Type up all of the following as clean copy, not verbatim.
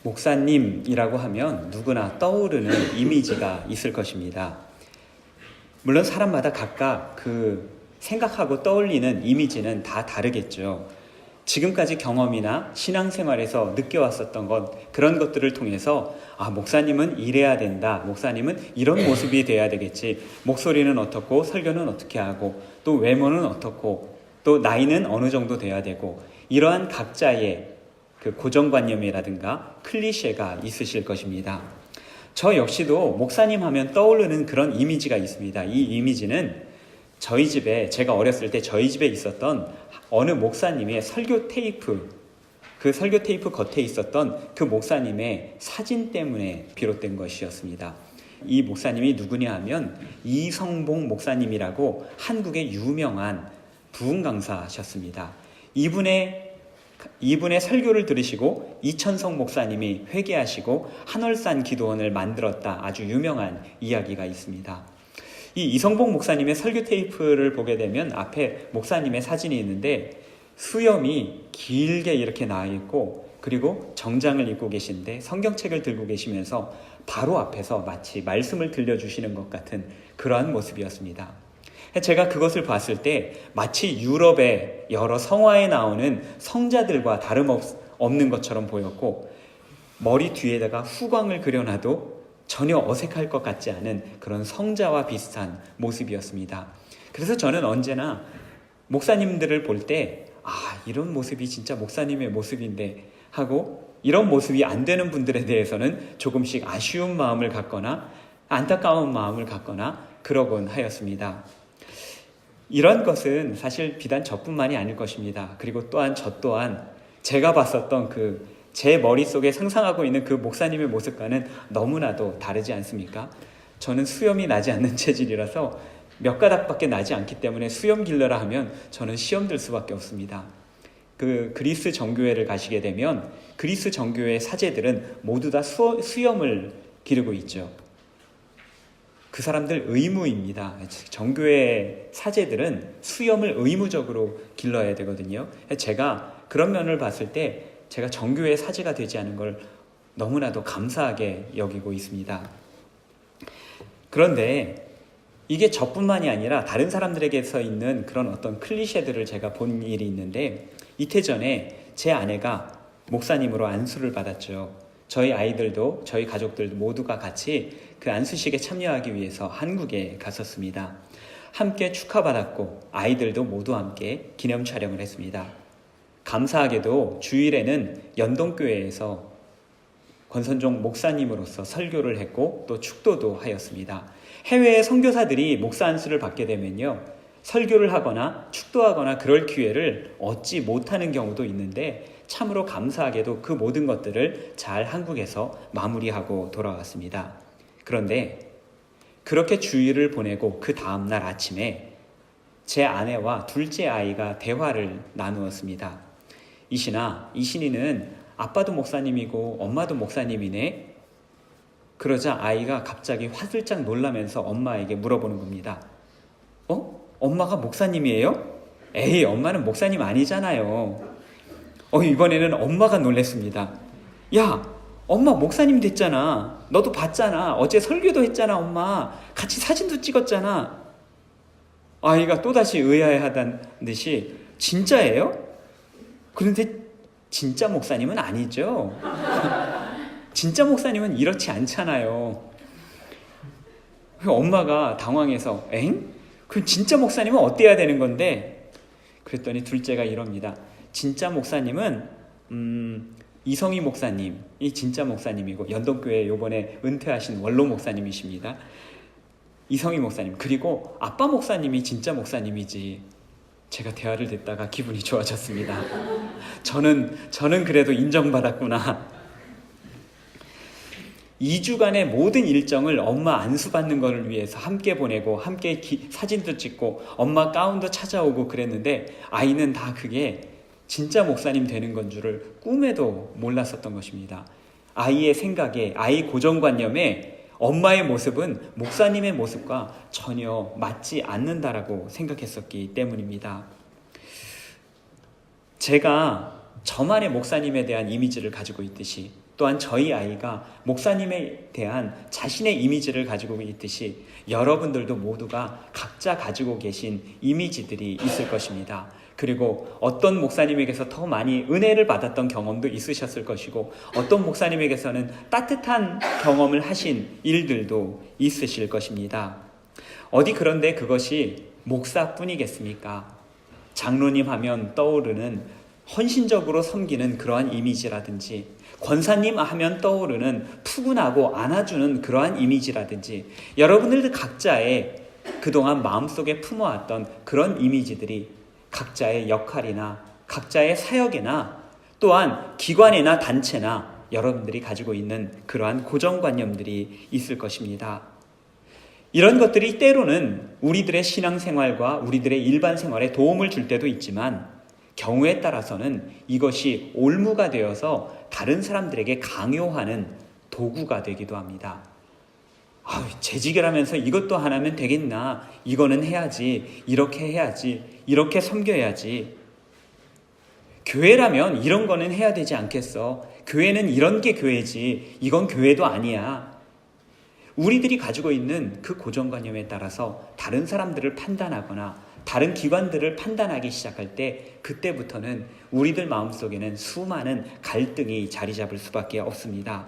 목사님이라고 하면 누구나 떠오르는 이미지가 있을 것입니다. 물론 사람마다 각각 그 생각하고 떠올리는 이미지는 다 다르겠죠. 지금까지 경험이나 신앙생활에서 느껴왔었던 그런 것들을 통해서 목사님은 이래야 된다. 목사님은 이런 모습이 돼야 되겠지. 목소리는 어떻고 설교는 어떻게 하고 또 외모는 어떻고 또 나이는 어느 정도 돼야 되고 이러한 각자의 그 고정관념이라든가 클리셰가 있으실 것입니다. 저 역시도 목사님 하면 떠오르는 그런 이미지가 있습니다. 이 이미지는 저희 집에, 제가 어렸을 때 저희 집에 있었던 어느 목사님의 설교 테이프, 그 설교 테이프 겉에 있었던 그 목사님의 사진 때문에 비롯된 것이었습니다. 이 목사님이 누구냐 하면 이성봉 목사님이라고 한국의 유명한 부흥 강사셨습니다. 이분의 설교를 들으시고 이천성 목사님이 회개하시고 한월산 기도원을 만들었다. 아주 유명한 이야기가 있습니다. 이 이성봉 목사님의 설교 테이프를 보게 되면 앞에 목사님의 사진이 있는데 수염이 길게 이렇게 나와 있고 그리고 정장을 입고 계신데 성경책을 들고 계시면서 바로 앞에서 마치 말씀을 들려주시는 것 같은 그러한 모습이었습니다. 제가 그것을 봤을 때 마치 유럽의 여러 성화에 나오는 성자들과 다름없는 것처럼 보였고 머리 뒤에다가 후광을 그려놔도 전혀 어색할 것 같지 않은 그런 성자와 비슷한 모습이었습니다. 그래서 저는 언제나 목사님들을 볼 때 이런 모습이 진짜 목사님의 모습인데 하고 이런 모습이 안 되는 분들에 대해서는 조금씩 아쉬운 마음을 갖거나 안타까운 마음을 갖거나 그러곤 하였습니다. 이런 것은 사실 비단 저뿐만이 아닐 것입니다. 그리고 또한 저 또한 제가 봤었던 제 머릿속에 상상하고 있는 그 목사님의 모습과는 너무나도 다르지 않습니까? 저는 수염이 나지 않는 체질이라서 몇 가닥밖에 나지 않기 때문에 수염 길러라 하면 저는 시험 들 수밖에 없습니다. 그 그리스 정교회를 가시게 되면 그리스 정교회 사제들은 모두 다 수염을 기르고 있죠. 그 사람들 의무입니다. 정교회 사제들은 수염을 의무적으로 길러야 되거든요. 제가 그런 면을 봤을 때 제가 정교회 사제가 되지 않은 걸 너무나도 감사하게 여기고 있습니다. 그런데 이게 저뿐만이 아니라 다른 사람들에게서 있는 그런 어떤 클리셰들을 제가 본 일이 있는데 이태 전에 제 아내가 목사님으로 안수를 받았죠. 저희 아이들도 저희 가족들 모두가 같이 그 안수식에 참여하기 위해서 한국에 갔었습니다. 함께 축하받았고 아이들도 모두 함께 기념 촬영을 했습니다. 감사하게도 주일에는 연동교회에서 권선종 목사님으로서 설교를 했고 또 축도도 하였습니다. 해외의 선교사들이 목사 안수를 받게 되면요, 설교를 하거나 축도하거나 그럴 기회를 얻지 못하는 경우도 있는데 참으로 감사하게도 그 모든 것들을 잘 한국에서 마무리하고 돌아왔습니다. 그런데 그렇게 주일을 보내고 그 다음날 아침에 제 아내와 둘째 아이가 대화를 나누었습니다. 이신이는 아빠도 목사님이고 엄마도 목사님이네. 그러자 아이가 갑자기 화들짝 놀라면서 엄마에게 물어보는 겁니다. 엄마가 목사님이에요? 에이, 엄마는 목사님 아니잖아요. 이번에는 엄마가 놀랬습니다. 야, 엄마 목사님 됐잖아. 너도 봤잖아. 어제 설교도 했잖아, 엄마. 같이 사진도 찍었잖아. 아이가 또다시 의아해하던 듯이 진짜예요? 그런데 진짜 목사님은 아니죠. 진짜 목사님은 이렇지 않잖아요. 엄마가 당황해서 그럼 진짜 목사님은 어때야 되는 건데? 그랬더니 둘째가 이럽니다. 진짜 목사님은 이성희 목사님이 진짜 목사님이고 연동교회 요번에 은퇴하신 원로 목사님이십니다. 이성희 목사님, 그리고 아빠 목사님이 진짜 목사님이지. 제가 대화를 듣다가 기분이 좋아졌습니다. 저는 그래도 인정받았구나. 2주간의 모든 일정을 엄마 안수받는 것을 위해서 함께 보내고 함께 사진도 찍고 엄마 가운도 찾아오고 그랬는데 아이는 다 그게 진짜 목사님 되는 건 줄을 꿈에도 몰랐었던 것입니다. 아이의 생각에, 아이 고정관념에 엄마의 모습은 목사님의 모습과 전혀 맞지 않는다라고 생각했었기 때문입니다. 제가 저만의 목사님에 대한 이미지를 가지고 있듯이 또한 저희 아이가 목사님에 대한 자신의 이미지를 가지고 있듯이 여러분들도 모두가 각자 가지고 계신 이미지들이 있을 것입니다. 그리고 어떤 목사님에게서 더 많이 은혜를 받았던 경험도 있으셨을 것이고 어떤 목사님에게서는 따뜻한 경험을 하신 일들도 있으실 것입니다. 어디 그런데 그것이 목사뿐이겠습니까? 장로님 하면 떠오르는 헌신적으로 섬기는 그러한 이미지라든지 권사님 하면 떠오르는 푸근하고 안아주는 그러한 이미지라든지 여러분들 각자의 그동안 마음속에 품어왔던 그런 이미지들이 각자의 역할이나 각자의 사역이나 또한 기관이나 단체나 여러분들이 가지고 있는 그러한 고정관념들이 있을 것입니다. 이런 것들이 때로는 우리들의 신앙생활과 우리들의 일반 생활에 도움을 줄 때도 있지만 경우에 따라서는 이것이 올무가 되어서 다른 사람들에게 강요하는 도구가 되기도 합니다. 재직을 하면서 이것도 하나면 되겠나? 이거는 해야지, 이렇게 해야지, 이렇게 섬겨야지. 교회라면 이런 거는 해야 되지 않겠어? 교회는 이런 게 교회지, 이건 교회도 아니야. 우리들이 가지고 있는 그 고정관념에 따라서 다른 사람들을 판단하거나 다른 기관들을 판단하기 시작할 때 그때부터는 우리들 마음속에는 수많은 갈등이 자리 잡을 수밖에 없습니다.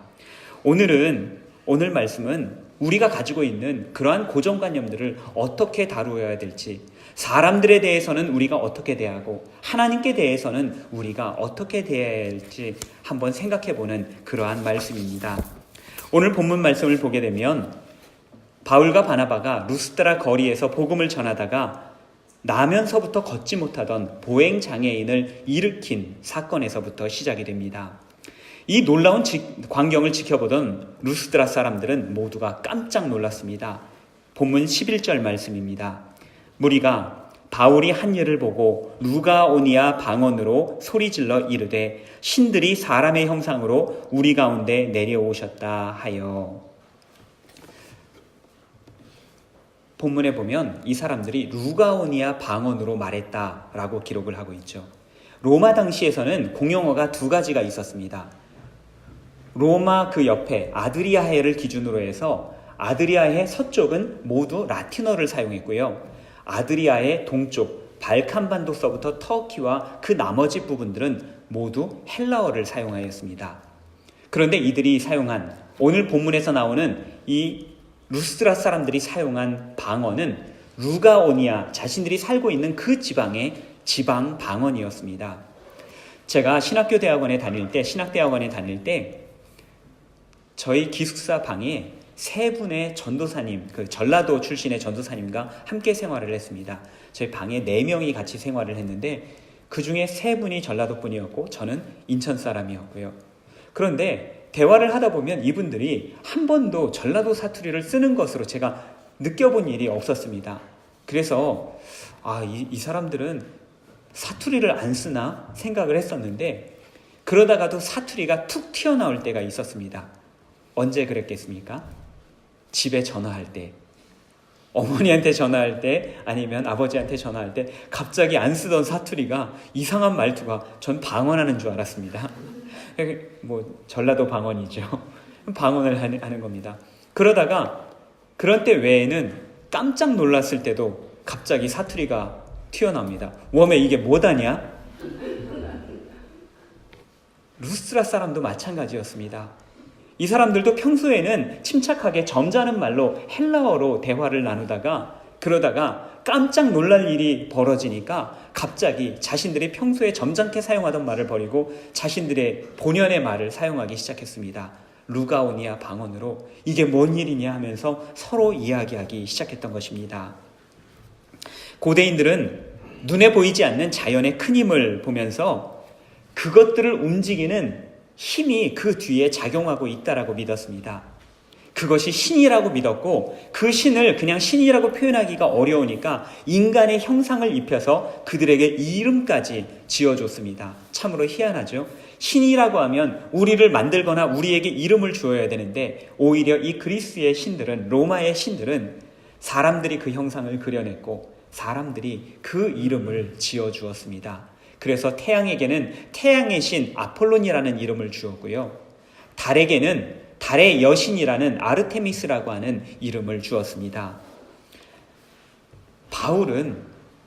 오늘 말씀은 우리가 가지고 있는 그러한 고정관념들을 어떻게 다루어야 될지, 사람들에 대해서는 우리가 어떻게 대하고 하나님께 대해서는 우리가 어떻게 대해야 할지 한번 생각해보는 그러한 말씀입니다. 오늘 본문 말씀을 보게 되면 바울과 바나바가 루스드라 거리에서 복음을 전하다가 나면서부터 걷지 못하던 보행장애인을 일으킨 사건에서부터 시작이 됩니다. 이 놀라운 광경을 지켜보던 루스드라 사람들은 모두가 깜짝 놀랐습니다. 본문 11절 말씀입니다. 무리가 바울이 한 일을 보고 루가오니아 방언으로 소리질러 이르되 신들이 사람의 형상으로 우리 가운데 내려오셨다 하여. 본문에 보면 이 사람들이 루가오니아 방언으로 말했다라고 기록을 하고 있죠. 로마 당시에서는 공용어가 두 가지가 있었습니다. 로마 그 옆에 아드리아해를 기준으로 해서 아드리아해 서쪽은 모두 라틴어를 사용했고요. 아드리아해 동쪽 발칸반도서부터 터키와 그 나머지 부분들은 모두 헬라어를 사용하였습니다. 그런데 이들이 사용한 오늘 본문에서 나오는 이 루스드라 사람들이 사용한 방언은 루가오니아, 자신들이 살고 있는 그 지방의 지방 방언이었습니다. 제가 신학대학원에 다닐 때 저희 기숙사 방에 세 분의 전도사님, 그 전라도 출신의 전도사님과 함께 생활을 했습니다. 저희 방에 4명이 같이 생활을 했는데 그 중에 3분이 전라도 분이었고 저는 인천 사람이었고요. 그런데 대화를 하다 보면 이분들이 한 번도 전라도 사투리를 쓰는 것으로 제가 느껴본 일이 없었습니다. 그래서 이 사람들은 사투리를 안 쓰나 생각을 했었는데 그러다가도 사투리가 툭 튀어나올 때가 있었습니다. 언제 그랬겠습니까? 집에 전화할 때, 어머니한테 전화할 때, 아니면 아버지한테 전화할 때 갑자기 안 쓰던 사투리가 이상한 말투가 전 방언하는 줄 알았습니다. 전라도 방언이죠. 방언을 하는 겁니다. 그러다가 그런 때 외에는 깜짝 놀랐을 때도 갑자기 사투리가 튀어나옵니다. 웜에 이게 뭐다냐? 루스드라 사람도 마찬가지였습니다. 이 사람들도 평소에는 침착하게 점잖은 말로 헬라어로 대화를 나누다가 그러다가 깜짝 놀랄 일이 벌어지니까 갑자기 자신들이 평소에 점잖게 사용하던 말을 버리고 자신들의 본연의 말을 사용하기 시작했습니다. 루가오니아 방언으로 이게 뭔 일이냐 하면서 서로 이야기하기 시작했던 것입니다. 고대인들은 눈에 보이지 않는 자연의 큰 힘을 보면서 그것들을 움직이는 힘이 그 뒤에 작용하고 있다라고 믿었습니다. 그것이 신이라고 믿었고 그 신을 그냥 신이라고 표현하기가 어려우니까 인간의 형상을 입혀서 그들에게 이름까지 지어줬습니다. 참으로 희한하죠. 신이라고 하면 우리를 만들거나 우리에게 이름을 주어야 되는데 오히려 이 그리스의 신들은, 로마의 신들은 사람들이 그 형상을 그려냈고 사람들이 그 이름을 지어주었습니다. 그래서 태양에게는 태양의 신 아폴론이라는 이름을 주었고요. 달에게는 달의 여신이라는 아르테미스라고 하는 이름을 주었습니다. 바울은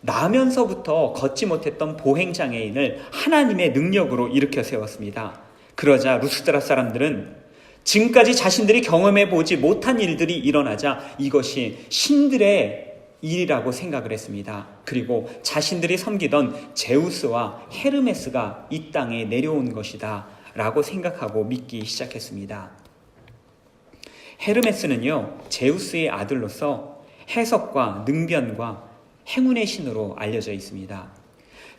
나면서부터 걷지 못했던 보행장애인을 하나님의 능력으로 일으켜 세웠습니다. 그러자 루스드라 사람들은 지금까지 자신들이 경험해보지 못한 일들이 일어나자 이것이 신들의 일이라고 생각을 했습니다. 그리고 자신들이 섬기던 제우스와 헤르메스가 이 땅에 내려온 것이다 라고 생각하고 믿기 시작했습니다. 헤르메스는요, 제우스의 아들로서 해석과 능변과 행운의 신으로 알려져 있습니다.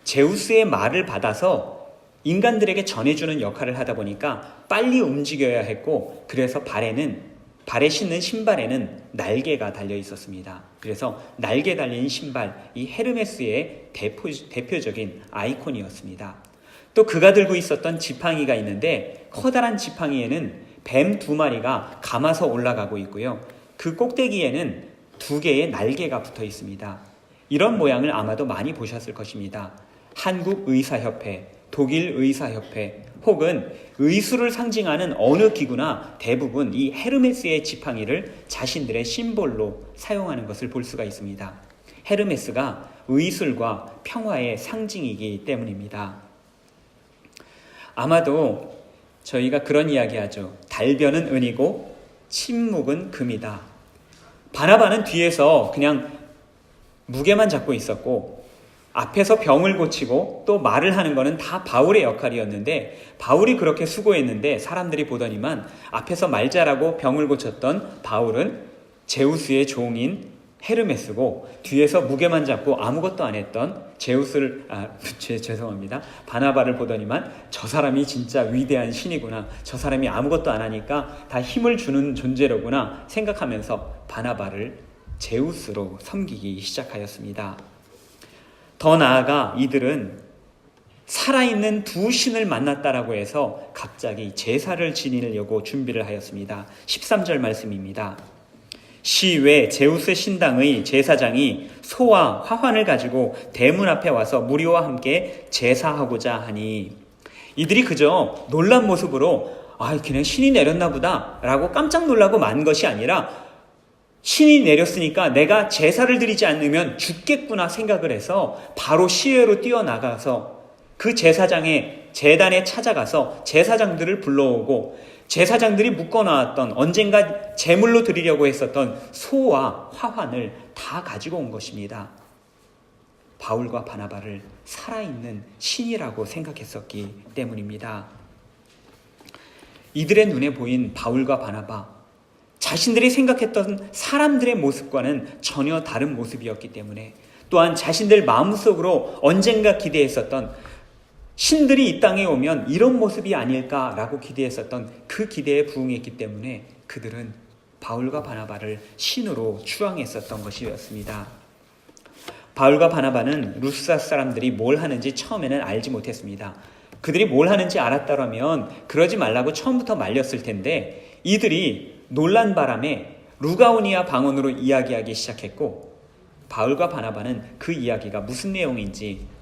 제우스의 말을 받아서 인간들에게 전해주는 역할을 하다 보니까 빨리 움직여야 했고, 그래서 발에 신는 신발에는 날개가 달려 있었습니다. 그래서 날개 달린 신발, 이 헤르메스의 대표적인 아이콘이었습니다. 또 그가 들고 있었던 지팡이가 있는데, 커다란 지팡이에는 뱀 2마리가 감아서 올라가고 있고요. 그 꼭대기에는 2개의 날개가 붙어 있습니다. 이런 모양을 아마도 많이 보셨을 것입니다. 한국 의사협회, 독일 의사협회, 혹은 의술을 상징하는 어느 기구나 대부분 이 헤르메스의 지팡이를 자신들의 심볼로 사용하는 것을 볼 수가 있습니다. 헤르메스가 의술과 평화의 상징이기 때문입니다. 아마도 저희가 그런 이야기하죠. 달변은 은이고 침묵은 금이다. 바나바는 뒤에서 그냥 무게만 잡고 있었고, 앞에서 병을 고치고 또 말을 하는 거는 다 바울의 역할이었는데, 바울이 그렇게 수고했는데 사람들이 보더니만 앞에서 말 잘하고 병을 고쳤던 바울은 제우스의 종인 헤르메스고, 뒤에서 무게만 잡고 아무것도 안 했던 죄송합니다. 바나바를 보더니만 저 사람이 진짜 위대한 신이구나, 저 사람이 아무것도 안 하니까 다 힘을 주는 존재로구나 생각하면서 바나바를 제우스로 섬기기 시작하였습니다. 더 나아가 이들은 살아있는 2신을 만났다라고 해서 갑자기 제사를 지내려고 준비를 하였습니다. 13절 말씀입니다. 시외 제우스 신당의 제사장이 소와 화환을 가지고 대문 앞에 와서 무리와 함께 제사하고자 하니, 이들이 그저 놀란 모습으로 그냥 신이 내렸나 보다 라고 깜짝 놀라고 만 것이 아니라, 신이 내렸으니까 내가 제사를 드리지 않으면 죽겠구나 생각을 해서 바로 시외로 뛰어나가서 그 제사장의 제단에 찾아가서 제사장들을 불러오고, 제사장들이 묶어놨던 언젠가 제물로 드리려고 했었던 소와 화환을 다 가지고 온 것입니다. 바울과 바나바를 살아있는 신이라고 생각했었기 때문입니다. 이들의 눈에 보인 바울과 바나바, 자신들이 생각했던 사람들의 모습과는 전혀 다른 모습이었기 때문에, 또한 자신들 마음속으로 언젠가 기대했었던 신들이 이 땅에 오면 이런 모습이 아닐까라고 기대했었던 그 기대에 부응했기 때문에 그들은 바울과 바나바를 신으로 추앙했었던 것이었습니다. 바울과 바나바는 루스드라 사람들이 뭘 하는지 처음에는 알지 못했습니다. 그들이 뭘 하는지 알았다면 그러지 말라고 처음부터 말렸을 텐데, 이들이 놀란 바람에 루가오니아 방언으로 이야기하기 시작했고, 바울과 바나바는 그 이야기가 무슨 내용인지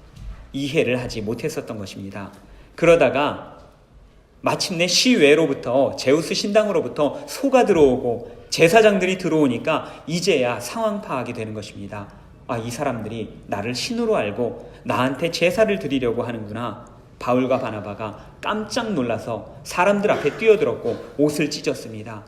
이해를 하지 못했었던 것입니다. 그러다가 마침내 시외로부터, 제우스 신당으로부터 소가 들어오고 제사장들이 들어오니까 이제야 상황 파악이 되는 것입니다. 이 사람들이 나를 신으로 알고 나한테 제사를 드리려고 하는구나. 바울과 바나바가 깜짝 놀라서 사람들 앞에 뛰어들었고 옷을 찢었습니다.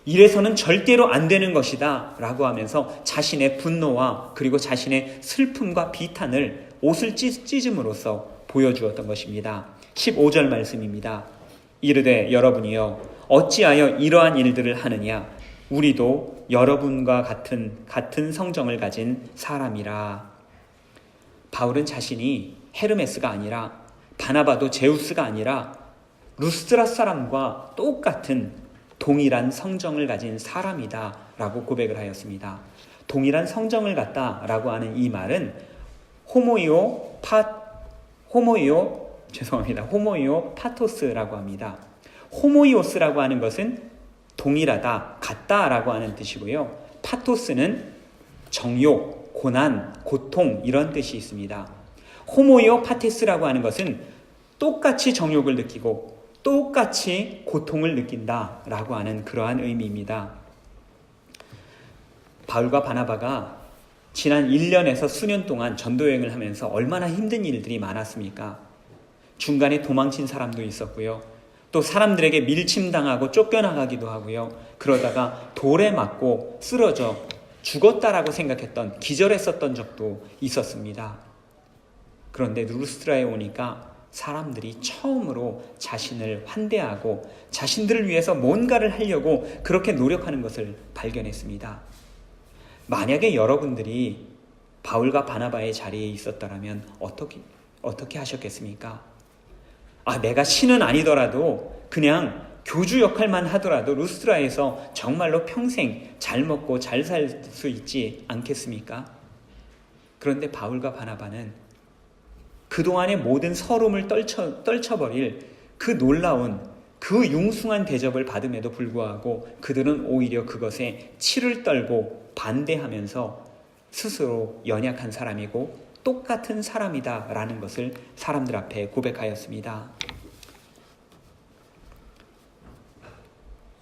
이래서는 절대로 안 되는 것이다 라고 하면서 자신의 분노와 그리고 자신의 슬픔과 비탄을 옷을 찢음으로써 보여주었던 것입니다. 15절 말씀입니다. 이르되 여러분이여 어찌하여 이러한 일들을 하느냐, 우리도 여러분과 같은 성정을 가진 사람이라. 바울은 자신이 헤르메스가 아니라, 바나바도 제우스가 아니라 루스드라 사람과 똑같은 동일한 성정을 가진 사람이다 라고 고백을 하였습니다. 동일한 성정을 갖다 라고 하는 이 말은 호모이오 파토스라고 합니다. 호모이오스라고 하는 것은 동일하다, 같다라고 하는 뜻이고요. 파토스는 정욕, 고난, 고통 이런 뜻이 있습니다. 호모이오 파테스라고 하는 것은 똑같이 정욕을 느끼고 똑같이 고통을 느낀다라고 하는 그러한 의미입니다. 바울과 바나바가 지난 1년에서 수년 동안 전도여행을 하면서 얼마나 힘든 일들이 많았습니까? 중간에 도망친 사람도 있었고요. 또 사람들에게 밀침당하고 쫓겨나가기도 하고요. 그러다가 돌에 맞고 쓰러져 죽었다라고 생각했던, 기절했었던 적도 있었습니다. 그런데 루스드라에 오니까 사람들이 처음으로 자신을 환대하고 자신들을 위해서 뭔가를 하려고 그렇게 노력하는 것을 발견했습니다. 만약에 여러분들이 바울과 바나바의 자리에 있었다면 어떻게 하셨겠습니까? 내가 신은 아니더라도 그냥 교주 역할만 하더라도 루스드라에서 정말로 평생 잘 먹고 잘 살 수 있지 않겠습니까? 그런데 바울과 바나바는 그동안의 모든 서름을 떨쳐버릴 그 놀라운, 그 융숭한 대접을 받음에도 불구하고 그들은 오히려 그것에 치를 떨고 반대하면서 스스로 연약한 사람이고 똑같은 사람이다라는 것을 사람들 앞에 고백하였습니다.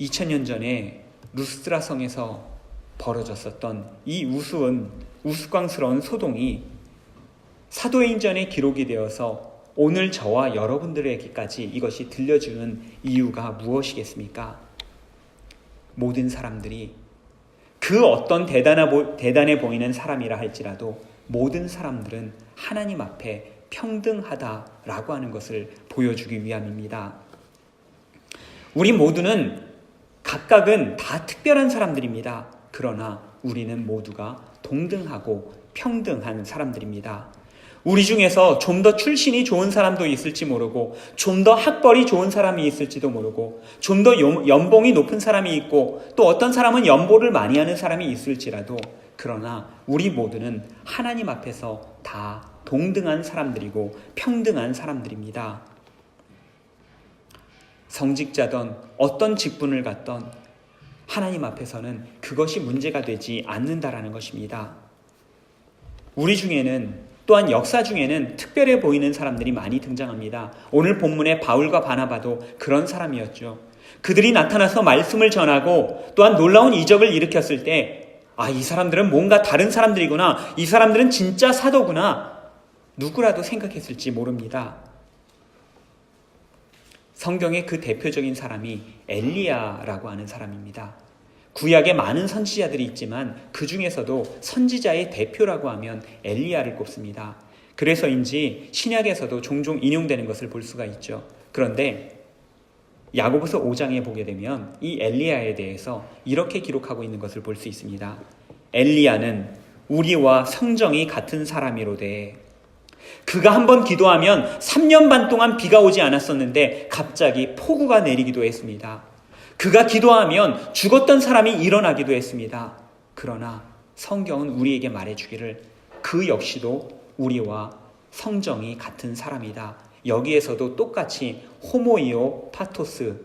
2000년 전에 루스드라 성에서 벌어졌었던 이 우스꽝스러운 소동이 사도행전에 기록이 되어서 오늘 저와 여러분들에게까지 이것이 들려주는 이유가 무엇이겠습니까? 모든 사람들이 그 어떤 대단해 보이는 사람이라 할지라도 모든 사람들은 하나님 앞에 평등하다라고 하는 것을 보여주기 위함입니다. 우리 모두는 각각은 다 특별한 사람들입니다. 그러나 우리는 모두가 동등하고 평등한 사람들입니다. 우리 중에서 좀 더 출신이 좋은 사람도 있을지 모르고, 좀 더 학벌이 좋은 사람이 있을지도 모르고, 좀 더 연봉이 높은 사람이 있고, 또 어떤 사람은 연보를 많이 하는 사람이 있을지라도, 그러나 우리 모두는 하나님 앞에서 다 동등한 사람들이고 평등한 사람들입니다. 성직자든 어떤 직분을 갖던 하나님 앞에서는 그것이 문제가 되지 않는다라는 것입니다. 우리 중에는, 또한 역사 중에는 특별해 보이는 사람들이 많이 등장합니다. 오늘 본문의 바울과 바나바도 그런 사람이었죠. 그들이 나타나서 말씀을 전하고 또한 놀라운 이적을 일으켰을 때 이 사람들은 뭔가 다른 사람들이구나, 이 사람들은 진짜 사도구나, 누구라도 생각했을지 모릅니다. 성경의 그 대표적인 사람이 엘리야라고 하는 사람입니다. 구약에 많은 선지자들이 있지만 그 중에서도 선지자의 대표라고 하면 엘리야를 꼽습니다. 그래서인지 신약에서도 종종 인용되는 것을 볼 수가 있죠. 그런데 야고보서 5장에 보게 되면 이 엘리야에 대해서 이렇게 기록하고 있는 것을 볼 수 있습니다. 엘리야는 우리와 성정이 같은 사람이로되 그가 한번 기도하면 3년 반 동안 비가 오지 않았었는데 갑자기 폭우가 내리기도 했습니다. 그가 기도하면 죽었던 사람이 일어나기도 했습니다. 그러나 성경은 우리에게 말해주기를 그 역시도 우리와 성정이 같은 사람이다. 여기에서도 똑같이 호모이오 파토스,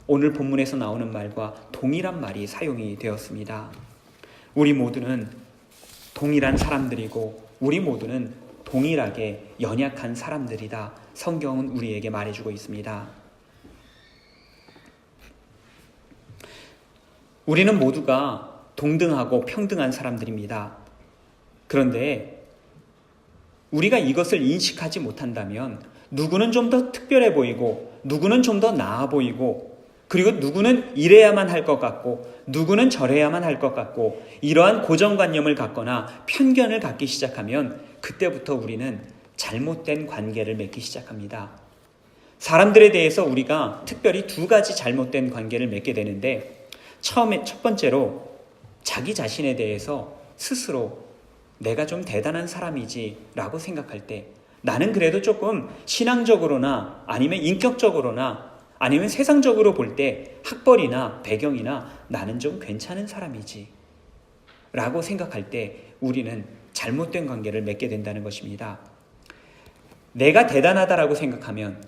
오늘 본문에서 나오는 말과 동일한 말이 사용이 되었습니다. 우리 모두는 동일한 사람들이고 우리 모두는 동일하게 연약한 사람들이다. 성경은 우리에게 말해주고 있습니다. 우리는 모두가 동등하고 평등한 사람들입니다. 그런데 우리가 이것을 인식하지 못한다면 누구는 좀 더 특별해 보이고 누구는 좀 더 나아 보이고 그리고 누구는 이래야만 할 것 같고 누구는 저래야만 할 것 같고 이러한 고정관념을 갖거나 편견을 갖기 시작하면 그때부터 우리는 잘못된 관계를 맺기 시작합니다. 사람들에 대해서 우리가 특별히 두 가지 잘못된 관계를 맺게 되는데 첫 번째로 자기 자신에 대해서 스스로 내가 좀 대단한 사람이지 라고 생각할 때 나는 그래도 조금 신앙적으로나 아니면 인격적으로나 아니면 세상적으로 볼 때 학벌이나 배경이나 나는 좀 괜찮은 사람이지 라고 생각할 때 우리는 잘못된 관계를 맺게 된다는 것입니다. 내가 대단하다라고 생각하면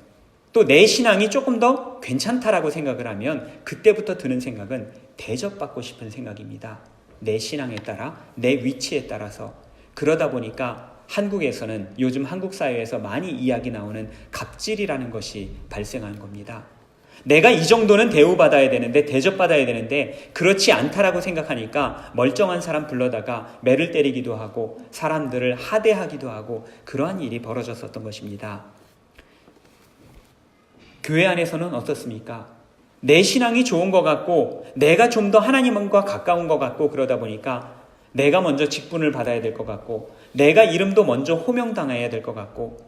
또 내 신앙이 조금 더 괜찮다라고 생각을 하면 그때부터 드는 생각은 대접받고 싶은 생각입니다. 내 신앙에 따라 내 위치에 따라서. 그러다 보니까 한국에서는 요즘 한국 사회에서 많이 이야기 나오는 갑질이라는 것이 발생한 겁니다. 내가 이 정도는 대우받아야 되는데, 대접받아야 되는데 그렇지 않다라고 생각하니까 멀쩡한 사람 불러다가 매를 때리기도 하고 사람들을 하대하기도 하고 그러한 일이 벌어졌었던 것입니다. 교회 안에서는 어떻습니까? 내 신앙이 좋은 것 같고 내가 좀 더 하나님과 가까운 것 같고 그러다 보니까 내가 먼저 직분을 받아야 될 것 같고 내가 이름도 먼저 호명당해야 될 것 같고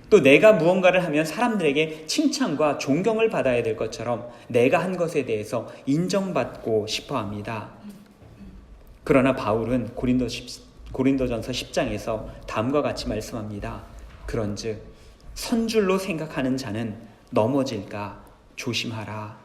또 내가 무언가를 하면 사람들에게 칭찬과 존경을 받아야 될 것처럼 내가 한 것에 대해서 인정받고 싶어 합니다. 그러나 바울은 고린도전서 10장에서 다음과 같이 말씀합니다. 그런즉 선줄로 생각하는 자는 넘어질까 조심하라.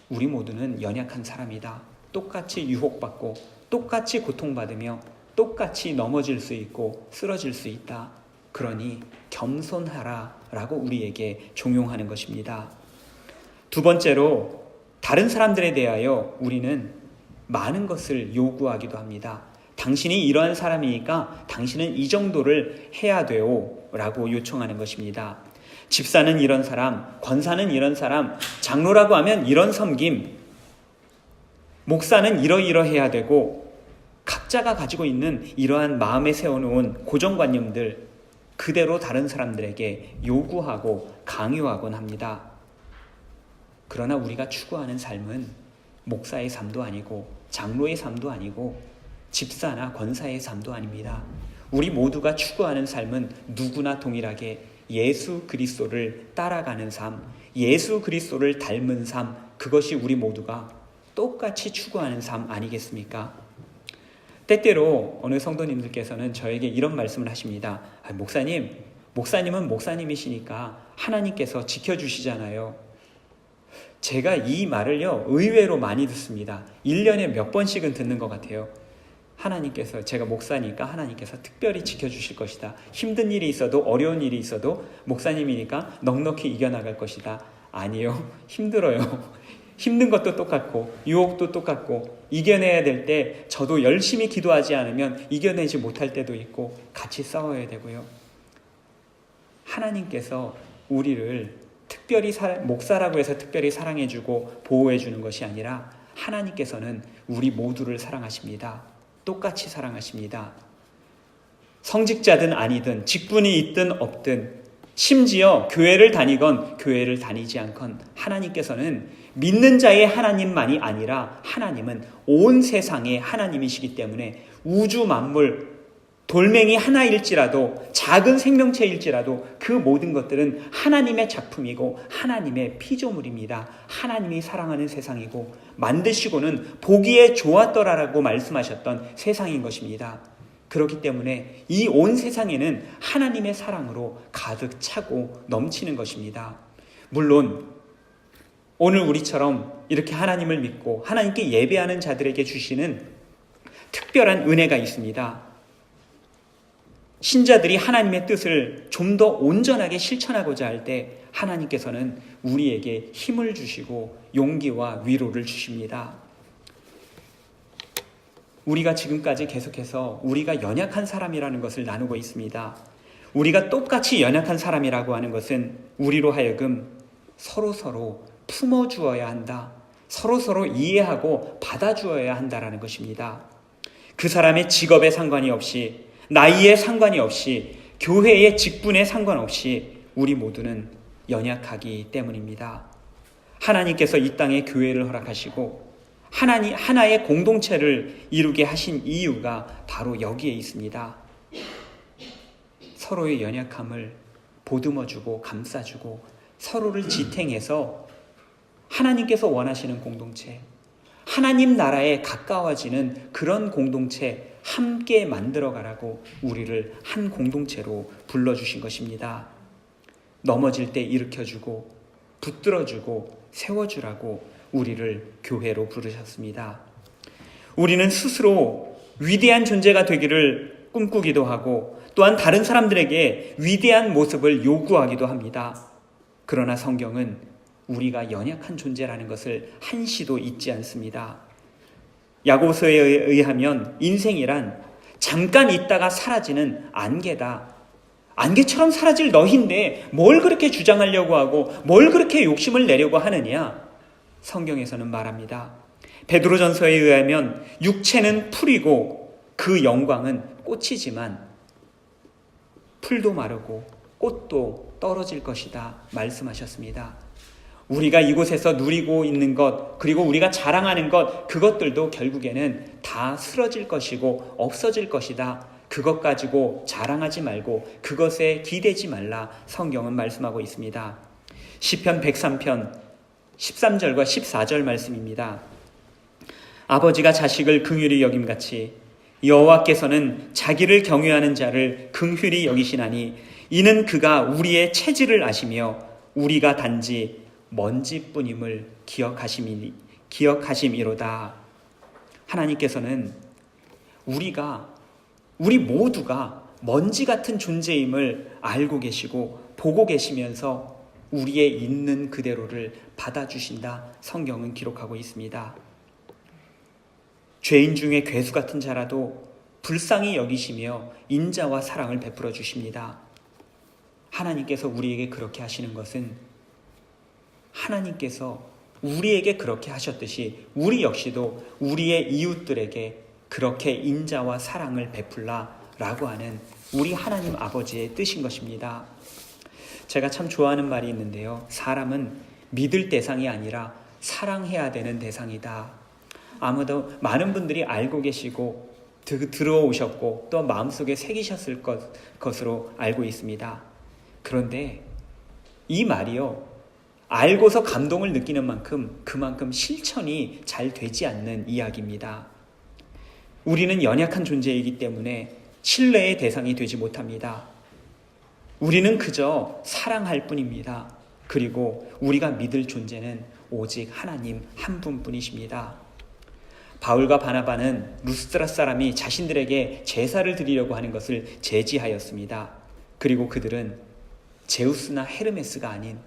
우리 모두는 연약한 사람이다. 똑같이 유혹받고 똑같이 고통받으며 똑같이 넘어질 수 있고 쓰러질 수 있다. 그러니 겸손하라 라고 우리에게 종용하는 것입니다. 두 번째로 다른 사람들에 대하여 우리는 많은 것을 요구하기도 합니다. 당신이 이러한 사람이니까 당신은 이 정도를 해야 돼요 라고 요청하는 것입니다. 집사는 이런 사람, 권사는 이런 사람, 장로라고 하면 이런 섬김, 목사는 이러이러해야 되고 각자가 가지고 있는 이러한 마음에 세워놓은 고정관념들 그대로 다른 사람들에게 요구하고 강요하곤 합니다. 그러나 우리가 추구하는 삶은 목사의 삶도 아니고 장로의 삶도 아니고 집사나 권사의 삶도 아닙니다. 우리 모두가 추구하는 삶은 누구나 동일하게 예수 그리스도를 따라가는 삶, 예수 그리스도를 닮은 삶, 그것이 우리 모두가 똑같이 추구하는 삶 아니겠습니까? 때때로 어느 성도님들께서는 저에게 이런 말씀을 하십니다. 목사님은 목사님이시니까 하나님께서 지켜주시잖아요. 제가 이 말을요 의외로 많이 듣습니다. 1년에 몇 번씩은 듣는 것 같아요. 하나님께서, 제가 목사니까 하나님께서 특별히 지켜주실 것이다. 힘든 일이 있어도 어려운 일이 있어도 목사님이니까 넉넉히 이겨나갈 것이다. 아니요, 힘들어요. 힘든 것도 똑같고 유혹도 똑같고 이겨내야 될 때 저도 열심히 기도하지 않으면 이겨내지 못할 때도 있고 같이 싸워야 되고요. 하나님께서 우리를 특별히 목사라고 해서 특별히 사랑해주고 보호해주는 것이 아니라 하나님께서는 우리 모두를 사랑하십니다. 똑같이 사랑하십니다. 성직자든 아니든 직분이 있든 없든 심지어 교회를 다니건 교회를 다니지 않건 하나님께서는 믿는 자의 하나님만이 아니라 하나님은 온 세상의 하나님이시기 때문에 우주 만물 돌멩이 하나일지라도 작은 생명체일지라도 그 모든 것들은 하나님의 작품이고 하나님의 피조물입니다. 하나님이 사랑하는 세상이고 만드시고는 보기에 좋았더라라고 말씀하셨던 세상인 것입니다. 그렇기 때문에 이 온 세상에는 하나님의 사랑으로 가득 차고 넘치는 것입니다. 물론 오늘 우리처럼 이렇게 하나님을 믿고 하나님께 예배하는 자들에게 주시는 특별한 은혜가 있습니다. 신자들이 하나님의 뜻을 좀 더 온전하게 실천하고자 할 때 하나님께서는 우리에게 힘을 주시고 용기와 위로를 주십니다. 우리가 지금까지 계속해서 우리가 연약한 사람이라는 것을 나누고 있습니다. 우리가 똑같이 연약한 사람이라고 하는 것은 우리로 하여금 서로 품어주어야 한다. 서로 이해하고 받아주어야 한다라는 것입니다. 그 사람의 직업에 상관이 없이 나이에 상관이 없이 교회의 직분에 상관없이 우리 모두는 연약하기 때문입니다. 하나님께서 이 땅에 교회를 허락하시고 하나의 공동체를 이루게 하신 이유가 바로 여기에 있습니다. 서로의 연약함을 보듬어주고 감싸주고 서로를 지탱해서 하나님께서 원하시는 공동체, 하나님 나라에 가까워지는 그런 공동체 함께 만들어가라고 우리를 한 공동체로 불러주신 것입니다. 넘어질 때 일으켜주고 붙들어주고 세워주라고 우리를 교회로 부르셨습니다. 우리는 스스로 위대한 존재가 되기를 꿈꾸기도 하고 또한 다른 사람들에게 위대한 모습을 요구하기도 합니다. 그러나 성경은 우리가 연약한 존재라는 것을 한시도 잊지 않습니다. 야고보서에 의하면 인생이란 잠깐 있다가 사라지는 안개다. 안개처럼 사라질 너희인데 뭘 그렇게 주장하려고 하고 뭘 그렇게 욕심을 내려고 하느냐? 성경에서는 말합니다. 베드로전서에 의하면 육체는 풀이고 그 영광은 꽃이지만 풀도 마르고 꽃도 떨어질 것이다 말씀하셨습니다. 우리가 이곳에서 누리고 있는 것, 그리고 우리가 자랑하는 것, 그것들도 결국에는 다 쓰러질 것이고 없어질 것이다. 그것 가지고 자랑하지 말고 그것에 기대지 말라 성경은 말씀하고 있습니다. 시편 103편 13절과 14절 말씀입니다. 아버지가 자식을 긍휼히 여김같이 여호와께서는 자기를 경외하는 자를 긍휼히 여기시나니 이는 그가 우리의 체질을 아시며 우리가 단지 먼지뿐임을 기억하심이로다. 하나님께서는 우리 모두가 먼지 같은 존재임을 알고 계시고 보고 계시면서 우리의 있는 그대로를 받아주신다. 성경은 기록하고 있습니다. 죄인 중에 괴수 같은 자라도 불쌍히 여기시며 인자와 사랑을 베풀어 주십니다. 하나님께서 우리에게 그렇게 하시는 것은 하나님께서 우리에게 그렇게 하셨듯이 우리 역시도 우리의 이웃들에게 그렇게 인자와 사랑을 베풀라라고 하는 우리 하나님 아버지의 뜻인 것입니다. 제가 참 좋아하는 말이 있는데요. 사람은 믿을 대상이 아니라 사랑해야 되는 대상이다. 아무도 많은 분들이 알고 계시고 들어오셨고 또 마음속에 새기셨을 것으로 알고 있습니다. 그런데 이 말이요, 알고서 감동을 느끼는 만큼 그만큼 실천이 잘 되지 않는 이야기입니다. 우리는 연약한 존재이기 때문에 신뢰의 대상이 되지 못합니다. 우리는 그저 사랑할 뿐입니다. 그리고 우리가 믿을 존재는 오직 하나님 한 분뿐이십니다. 바울과 바나바는 루스드라 사람이 자신들에게 제사를 드리려고 하는 것을 제지하였습니다. 그리고 그들은 제우스나 헤르메스가 아닌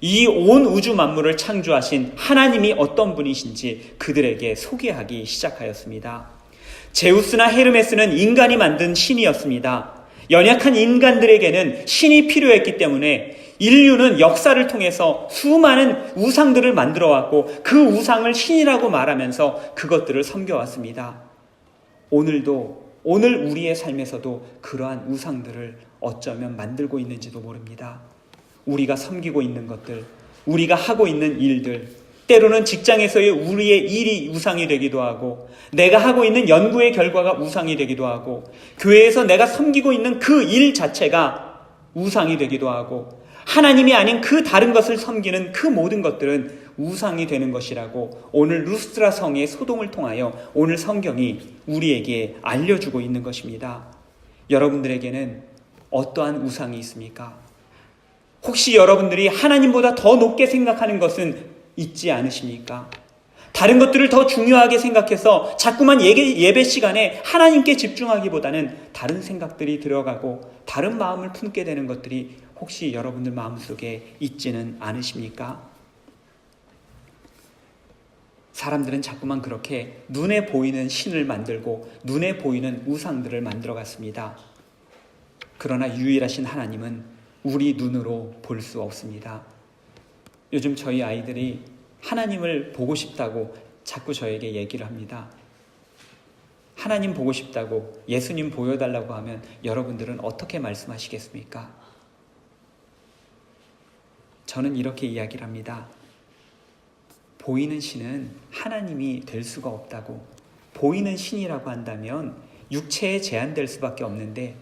이 온 우주 만물을 창조하신 하나님이 어떤 분이신지 그들에게 소개하기 시작하였습니다. 제우스나 헤르메스는 인간이 만든 신이었습니다. 연약한 인간들에게는 신이 필요했기 때문에 인류는 역사를 통해서 수많은 우상들을 만들어 왔고 그 우상을 신이라고 말하면서 그것들을 섬겨왔습니다. 오늘 우리의 삶에서도 그러한 우상들을 어쩌면 만들고 있는지도 모릅니다. 우리가 섬기고 있는 것들, 우리가 하고 있는 일들, 때로는 직장에서의 우리의 일이 우상이 되기도 하고 내가 하고 있는 연구의 결과가 우상이 되기도 하고 교회에서 내가 섬기고 있는 그 일 자체가 우상이 되기도 하고 하나님이 아닌 그 다른 것을 섬기는 그 모든 것들은 우상이 되는 것이라고 오늘 루스드라 성의 소동을 통하여 오늘 성경이 우리에게 알려주고 있는 것입니다. 여러분들에게는 어떠한 우상이 있습니까? 혹시 여러분들이 하나님보다 더 높게 생각하는 것은 있지 않으십니까? 다른 것들을 더 중요하게 생각해서 자꾸만 예배 시간에 하나님께 집중하기보다는 다른 생각들이 들어가고 다른 마음을 품게 되는 것들이 혹시 여러분들 마음속에 있지는 않으십니까? 사람들은 자꾸만 그렇게 눈에 보이는 신을 만들고 눈에 보이는 우상들을 만들어갔습니다. 그러나 유일하신 하나님은 우리 눈으로 볼 수 없습니다. 요즘 저희 아이들이 하나님을 보고 싶다고 자꾸 저에게 얘기를 합니다. 하나님 보고 싶다고 예수님 보여달라고 하면 여러분들은 어떻게 말씀하시겠습니까? 저는 이렇게 이야기를 합니다. 보이는 신은 하나님이 될 수가 없다고. 보이는 신이라고 한다면 육체에 제한될 수밖에 없는데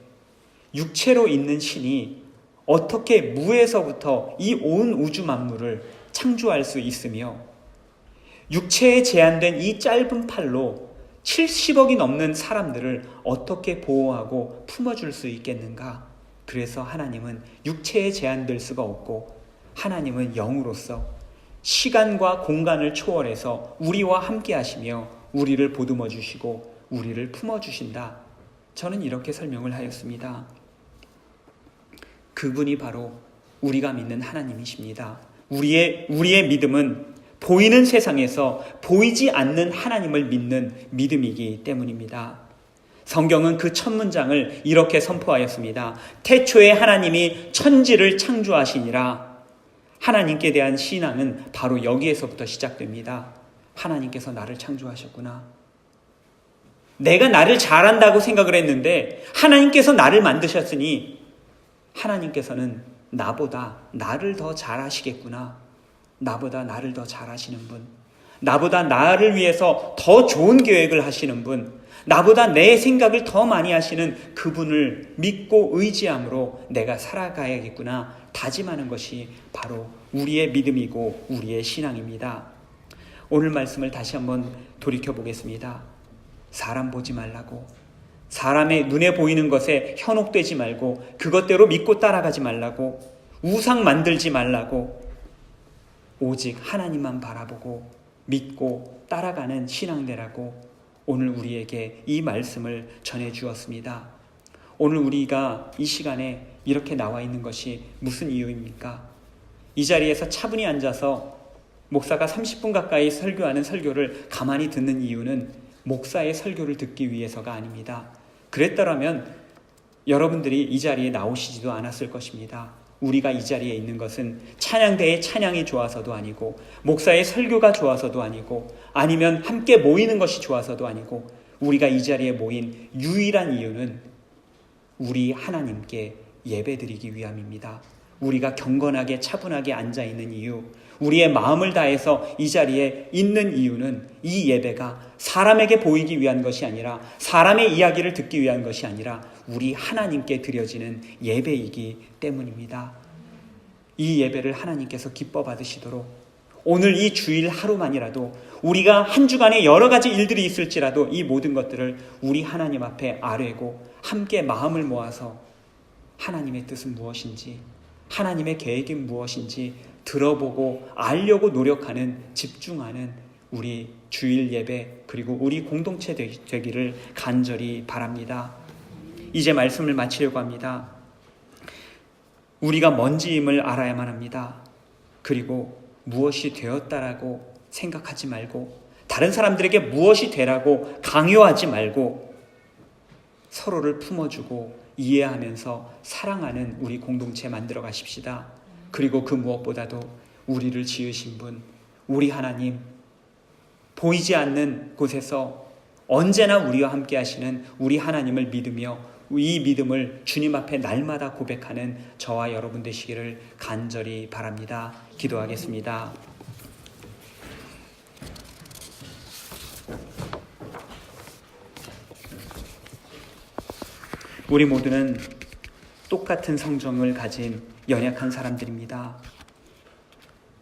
육체로 있는 신이 어떻게 무에서부터 이 온 우주 만물을 창조할 수 있으며 육체에 제한된 이 짧은 팔로 70억이 넘는 사람들을 어떻게 보호하고 품어줄 수 있겠는가? 그래서 하나님은 육체에 제한될 수가 없고 하나님은 영으로서 시간과 공간을 초월해서 우리와 함께 하시며 우리를 보듬어 주시고 우리를 품어 주신다. 저는 이렇게 설명을 하였습니다. 그분이 바로 우리가 믿는 하나님이십니다. 우리의 믿음은 보이는 세상에서 보이지 않는 하나님을 믿는 믿음이기 때문입니다. 성경은 그 첫 문장을 이렇게 선포하였습니다. 태초에 하나님이 천지를 창조하시니라. 하나님께 대한 신앙은 바로 여기에서부터 시작됩니다. 하나님께서 나를 창조하셨구나. 내가 나를 잘한다고 생각을 했는데 하나님께서 나를 만드셨으니 하나님께서는 나보다 나를 더 잘하시겠구나. 나보다 나를 더 잘하시는 분, 나보다 나를 위해서 더 좋은 계획을 하시는 분, 나보다 내 생각을 더 많이 하시는 그분을 믿고 의지함으로 내가 살아가야겠구나 다짐하는 것이 바로 우리의 믿음이고 우리의 신앙입니다. 오늘 말씀을 다시 한번 돌이켜보겠습니다. 사람 보지 말라고, 사람의 눈에 보이는 것에 현혹되지 말고 그것대로 믿고 따라가지 말라고, 우상 만들지 말라고, 오직 하나님만 바라보고 믿고 따라가는 신앙되라고 오늘 우리에게 이 말씀을 전해주었습니다. 오늘 우리가 이 시간에 이렇게 나와 있는 것이 무슨 이유입니까? 이 자리에서 차분히 앉아서 목사가 30분 가까이 설교하는 설교를 가만히 듣는 이유는 목사의 설교를 듣기 위해서가 아닙니다. 그랬더라면 여러분들이 이 자리에 나오시지도 않았을 것입니다. 우리가 이 자리에 있는 것은 찬양대의 찬양이 좋아서도 아니고, 목사의 설교가 좋아서도 아니고, 아니면 함께 모이는 것이 좋아서도 아니고, 우리가 이 자리에 모인 유일한 이유는 우리 하나님께 예배드리기 위함입니다. 우리가 경건하게 차분하게 앉아있는 이유, 우리의 마음을 다해서 이 자리에 있는 이유는 이 예배가 사람에게 보이기 위한 것이 아니라, 사람의 이야기를 듣기 위한 것이 아니라 우리 하나님께 드려지는 예배이기 때문입니다. 이 예배를 하나님께서 기뻐 받으시도록 오늘 이 주일 하루만이라도 우리가 한 주간에 여러 가지 일들이 있을지라도 이 모든 것들을 우리 하나님 앞에 아뢰고 함께 마음을 모아서 하나님의 뜻은 무엇인지, 하나님의 계획이 무엇인지 들어보고 알려고 노력하는, 집중하는 우리 주일 예배 그리고 우리 공동체 되기를 간절히 바랍니다. 이제 말씀을 마치려고 합니다. 우리가 뭔지임을 알아야만 합니다. 그리고 무엇이 되었다라고 생각하지 말고, 다른 사람들에게 무엇이 되라고 강요하지 말고 서로를 품어주고 이해하면서 사랑하는 우리 공동체 만들어 가십시다. 그리고 그 무엇보다도 우리를 지으신 분, 우리 하나님, 보이지 않는 곳에서 언제나 우리와 함께 하시는 우리 하나님을 믿으며 이 믿음을 주님 앞에 날마다 고백하는 저와 여러분 되시기를 간절히 바랍니다. 기도하겠습니다. 우리 모두는 똑같은 성정을 가진 연약한 사람들입니다.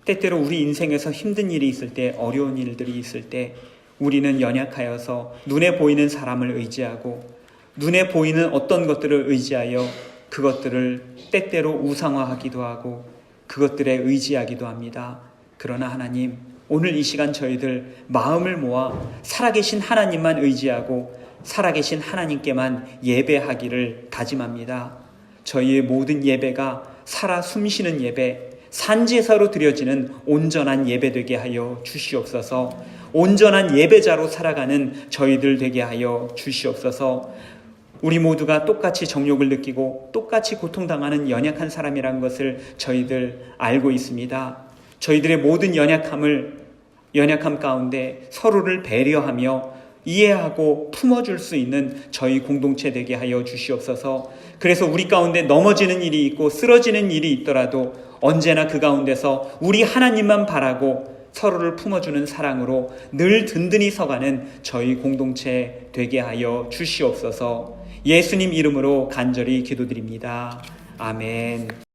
때때로 우리 인생에서 힘든 일이 있을 때, 어려운 일들이 있을 때 우리는 연약하여서 눈에 보이는 사람을 의지하고 눈에 보이는 어떤 것들을 의지하여 그것들을 때때로 우상화하기도 하고 그것들에 의지하기도 합니다. 그러나 하나님, 오늘 이 시간 저희들 마음을 모아 살아계신 하나님만 의지하고 살아계신 하나님께만 예배하기를 다짐합니다. 저희의 모든 예배가 살아 숨쉬는 예배, 산제사로 드려지는 온전한 예배 되게 하여 주시옵소서. 온전한 예배자로 살아가는 저희들 되게 하여 주시옵소서. 우리 모두가 똑같이 정욕을 느끼고 똑같이 고통당하는 연약한 사람이라는 것을 저희들 알고 있습니다. 저희들의 모든 연약함 가운데 서로를 배려하며 이해하고 품어줄 수 있는 저희 공동체 되게 하여 주시옵소서. 그래서 우리 가운데 넘어지는 일이 있고 쓰러지는 일이 있더라도 언제나 그 가운데서 우리 하나님만 바라고 서로를 품어주는 사랑으로 늘 든든히 서가는 저희 공동체 되게 하여 주시옵소서. 예수님 이름으로 간절히 기도드립니다. 아멘.